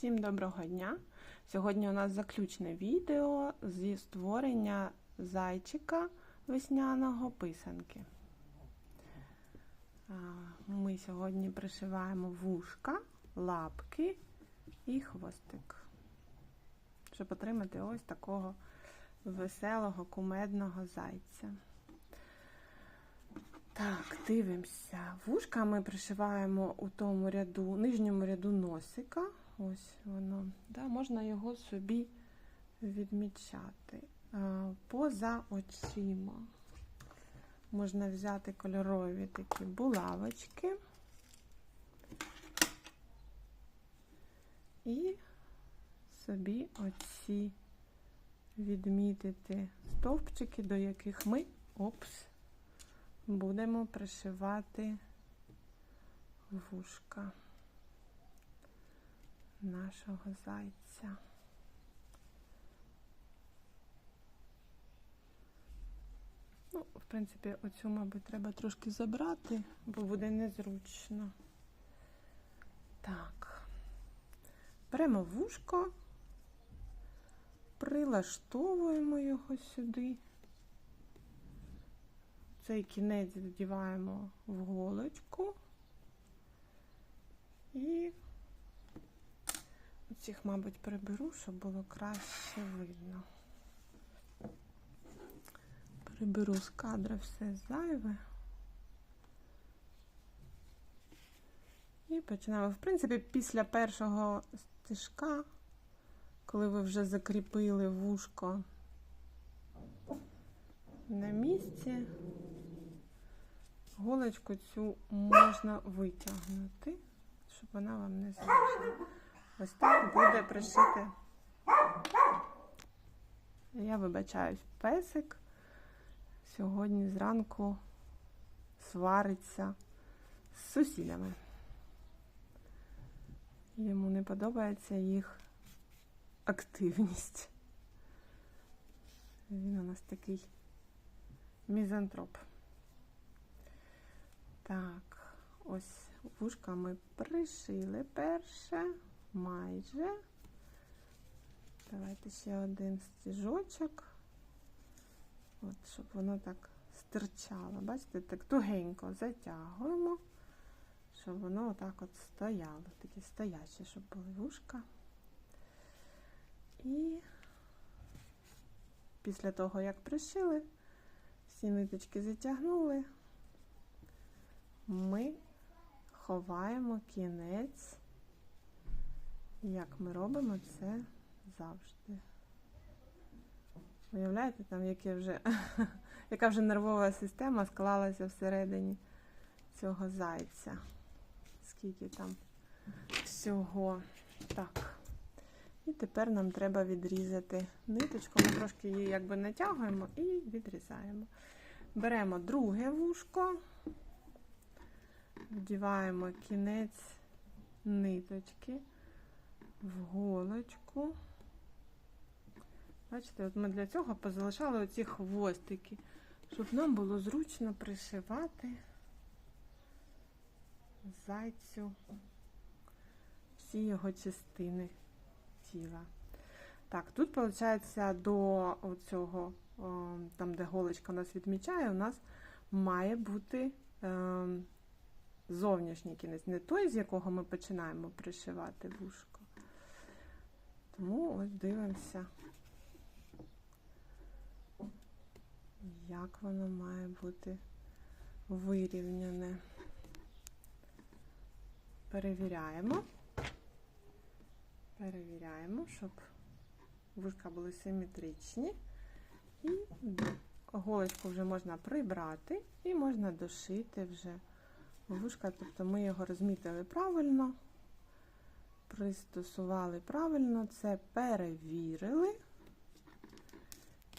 Всім доброго дня! Сьогодні у нас заключне відео зі створення зайчика весняного писанки. Ми сьогодні пришиваємо вушка, лапки і хвостик, щоб отримати ось такого веселого, кумедного зайця. Так, дивимося. Вушка ми пришиваємо у тому ряду, нижньому ряду носика. Ось воно. Да, можна його собі відмічати. Поза очима. Можна взяти кольорові такі булавочки. І собі оці відмітити стовпчики, до яких ми, будемо пришивати вушка нашого зайця. Ну, в принципі, оцю, мабуть, треба трошки забрати, бо буде незручно. Так. Беремо вушко, прилаштовуємо його сюди. Цей кінець вдіваємо в голочку і цих, мабуть, приберу, щоб було краще видно. Приберу з кадра все зайве. І починаємо. В принципі, після першого стежка, коли ви вже закріпили вушко на місці, голочку цю можна витягнути, щоб вона вам не залишила. Ось так буде пришити. Я вибачаюсь, песик сьогодні зранку свариться з сусідами. Йому не подобається їх активність. Він у нас такий мізантроп. Так, ось вушка ми пришили перше, майже. Давайте ще один стіжочок, от, щоб воно так стирчало. Бачите, так тугенько затягуємо, щоб воно отак от стояло, такі стоячі, щоб були вушка. І після того, як пришили, всі ниточки затягнули, ми ховаємо кінець, як ми робимо це завжди. Уявляєте, там яка вже нервова система склалася всередині цього зайця. Скільки там всього. Так. І тепер нам треба відрізати ниточку. Ми трошки її якби натягуємо і відрізаємо. Беремо друге вушко, вдіваємо кінець ниточки в голочку. Бачите, от ми для цього позалишали оці хвостики, щоб нам було зручно пришивати зайцю всі його частини тіла. Так, тут, виходить, до цього, там, де голочка у нас відмічає, у нас має бути зовнішній кінець, не той, з якого ми починаємо пришивати вушко. Тому ось дивимося, як воно має бути вирівняне. Перевіряємо. Перевіряємо, щоб вушка були симетричні. І голочку вже можна прибрати і можна дошити вже вушка. Тобто ми його розмітили правильно, пристосували правильно, це перевірили.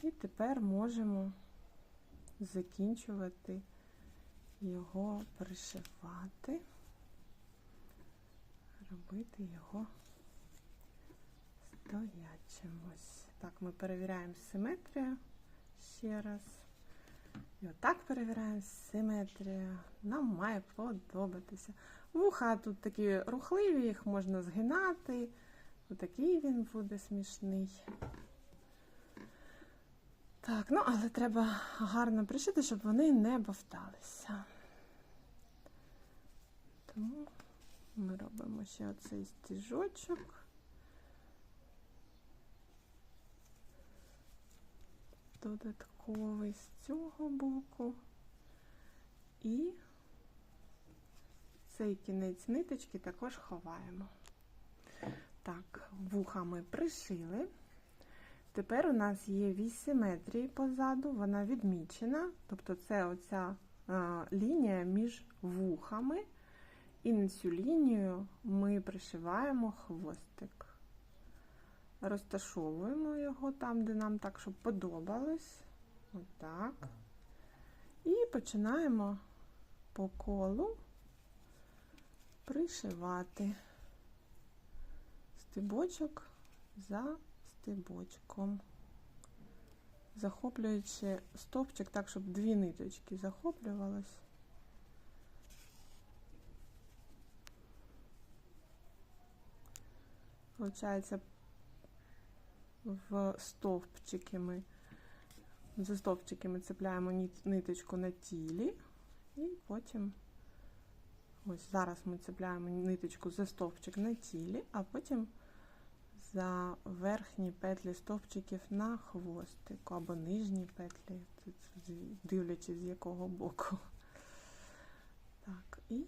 І тепер можемо закінчувати його пришивати, робити його стоячим. Ось так ми перевіряємо симетрію ще раз. І отак перевіряємо симетрію. Нам має подобатися. Вуха тут такі рухливі, їх можна згинати, Отакий він буде смішний. Так, ну, але треба гарно пришити, щоб вони не бовталися. Тому ми робимо ще оцей стіжочок. Додатковий з цього боку. І цей кінець ниточки також ховаємо. Так, вуха ми пришили. Тепер у нас є вісь симетрії позаду, вона відмічена, тобто це оця лінія між вухами, і на цю лінію ми пришиваємо хвостик. Розташовуємо його там, де нам так, щоб подобалось. Отак. І починаємо по колу пришивати стебочок за стебочком, захоплюючи стовпчик так, щоб дві ниточки захоплювалось. Получається, в стовпчики за стовпчики ми цепляємо ниточку на тілі, і потім, ось зараз ми цепляємо ниточку за стовпчик на тілі, а потім за верхні петлі стовпчиків на хвостику, або нижні петлі, дивлячись з якого боку. Так, і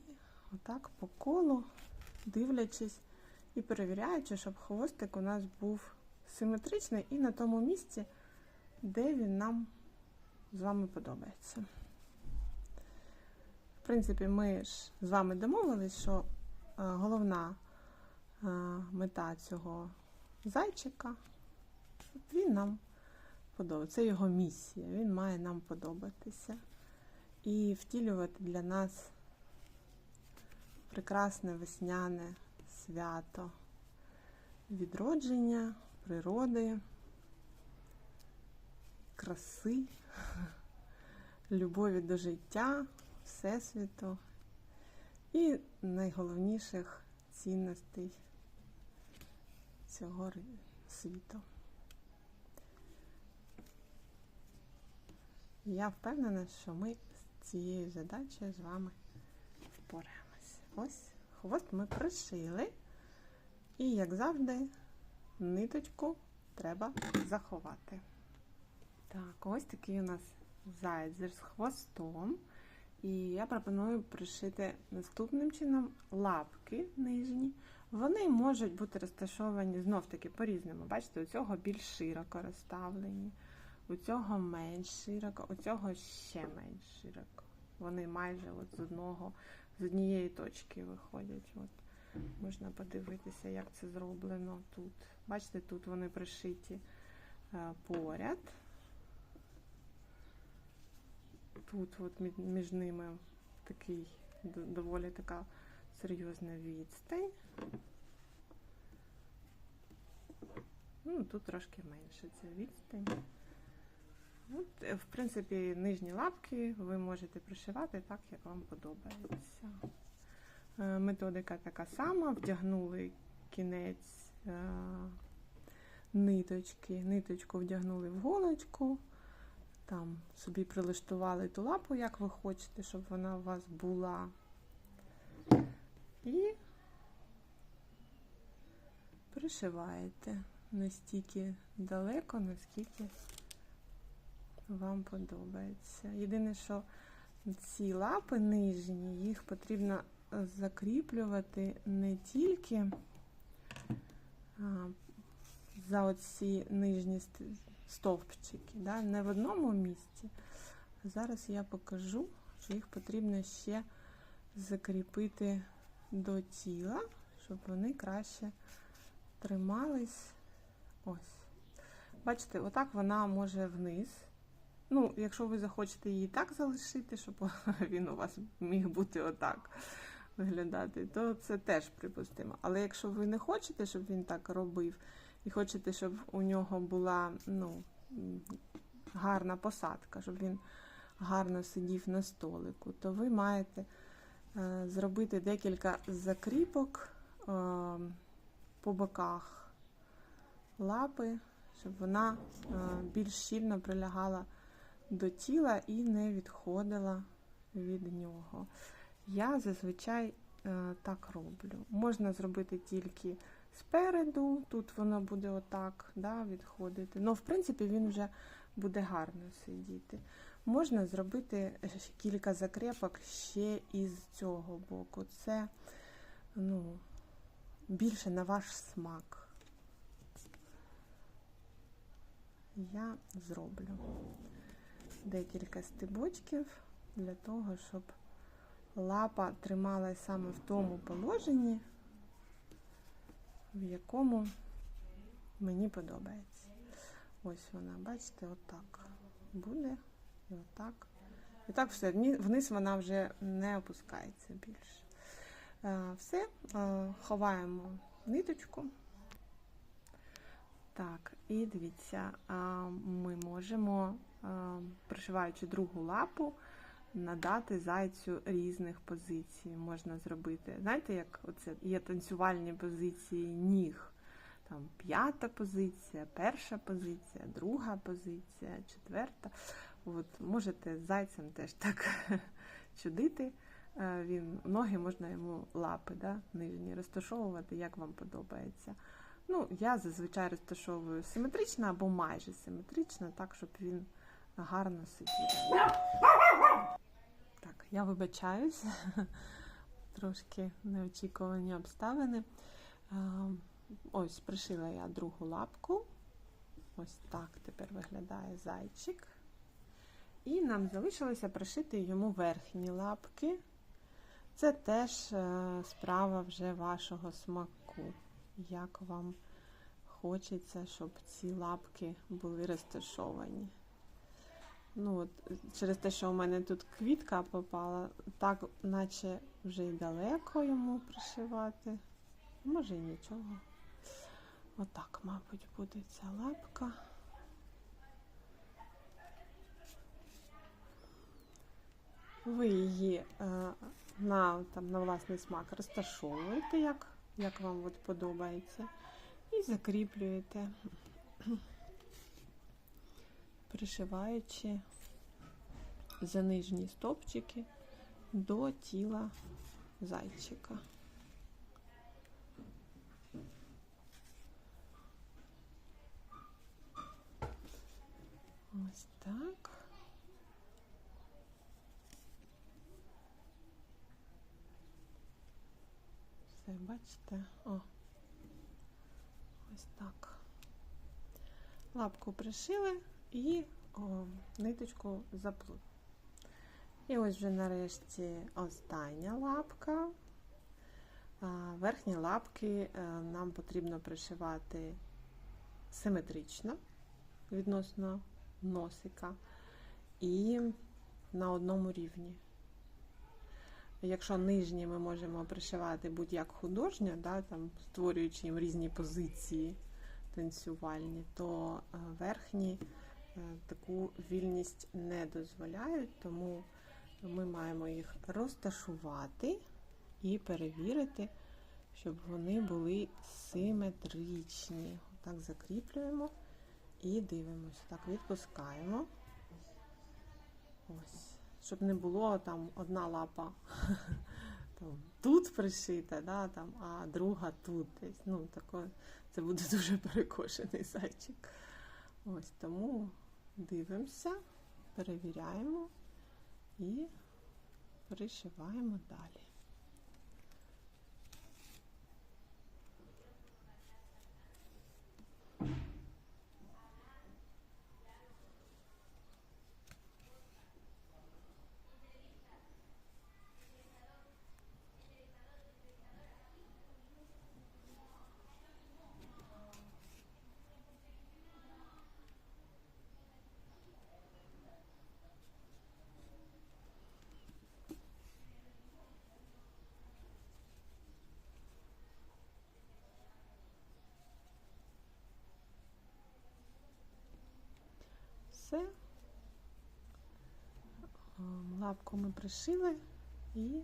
отак по колу, дивлячись і перевіряючи, щоб хвостик у нас був симетричний і на тому місці, де він нам з вами подобається. В принципі, ми ж з вами домовились, що головна мета цього зайчика, він нам подобається. Це його місія, він має нам подобатися і втілювати для нас прекрасне весняне свято відродження, природи, краси, любові до життя, всесвіту і найголовніших цінностей цього світу. Я впевнена, що ми з цією задачею з вами впораємось. Ось хвост ми пришили. І, як завжди, ниточку треба заховати. Так, ось такий у нас заєць з хвостом. І я пропоную пришити наступним чином лапки нижні. Вони можуть бути розташовані знов-таки по-різному. Бачите, у цього більш широко розставлені, у цього менш широко, у цього ще менш широко. Вони майже от з однієї точки виходять. От. Можна подивитися, як це зроблено тут. Бачите, тут вони пришиті поряд. Тут от між ними доволі така серйозна відстань. Ну, тут трошки менше ця відстань. От, в принципі, нижні лапки ви можете пришивати так, як вам подобається. Методика така сама. Вдягнули кінець ниточку вдягнули в голочку, там собі прилаштували ту лапу, як ви хочете, щоб вона у вас була. І пришиваєте настільки далеко, наскільки вам подобається. Єдине, що ці лапи нижні, їх потрібно закріплювати не тільки за оці нижні стовпчики, да, не в одному місці. Зараз я покажу, що їх потрібно ще закріпити до тіла, щоб вони краще тримались. Ось. Бачите, отак вона може вниз. Ну, якщо ви захочете її так залишити, щоб він у вас міг бути отак виглядати, то це теж припустимо. Але якщо ви не хочете, щоб він так робив, і хочете, щоб у нього була, ну, гарна посадка, щоб він гарно сидів на столику, то ви маєте зробити декілька закріпок по боках лапи, щоб вона більш щільно прилягала до тіла і не відходила від нього. Я зазвичай так роблю. Можна зробити тільки спереду, тут воно буде отак, да, відходити. Ну, в принципі, він вже буде гарно сидіти. Можна зробити кілька закрепок ще із цього боку. Це, ну, більше на ваш смак. Я зроблю декілька стебочків для того, щоб лапа трималась саме в тому положенні, в якому мені подобається. Ось вона, бачите, отак буде, і отак. І так все, вниз вона вже не опускається більше. Все, ховаємо ниточку. Так, і дивіться, ми можемо, пришиваючи другу лапу, надати зайцю різних позицій. Можна зробити, знаєте, як оце є танцювальні позиції ніг. Там 5-та позиція, 1-ша позиція, 2-га позиція, 4-та. От, можете з зайцем теж так чудити. Ноги можна йому лапи, да, нижні, розташовувати, як вам подобається. Ну, я зазвичай розташовую симетрично або майже симетрично, так, щоб він гарно сидів. Так, я вибачаюсь, трошки неочікувані обставини. Ось, пришила я другу лапку. Ось так тепер виглядає зайчик. І нам залишилося пришити йому верхні лапки. Це теж справа вже вашого смаку. Як вам хочеться, щоб ці лапки були розташовані. Ну, от, через те, що у мене тут квітка попала, так, наче вже й далеко йому пришивати. Може, і нічого. Отак, мабуть, буде ця лапка. Ви її на власний смак розташовуєте, як вам от подобається, і закріплюєте, пришиваючи за нижні стовпчики до тіла зайчика. Ось так. Все, бачите? О, ось так. Лапку пришили і ниточку заплутали. І ось вже нарешті остання лапка. Верхні лапки нам потрібно пришивати симетрично відносно носика і на одному рівні. Якщо нижні ми можемо пришивати будь-як художньо, да, там, створюючи їм різні позиції танцювальні, то верхні таку вільність не дозволяють, тому ми маємо їх розташувати і перевірити, щоб вони були симетричні. Так закріплюємо і дивимося. Так, відпускаємо. Ось. Щоб не було там одна лапа там, тут пришита, да, там, а друга тут десь. Ну, тако, це буде дуже перекошений зайчик. Ось, тому дивимося, перевіряємо і пришиваємо далі. Все. Лапку ми пришили і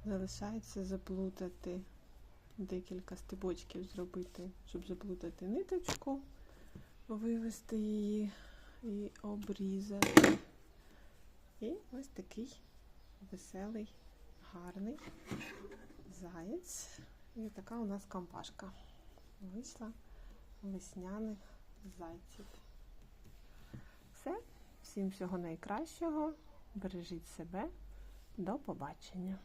залишається заплутати декілька стебочків зробити, щоб заплутати ниточку, вивести її і обрізати. І ось такий веселий, гарний заєць. І така у нас компашка вийшла весняних зайців. Все. Всім всього найкращого. Бережіть себе. До побачення.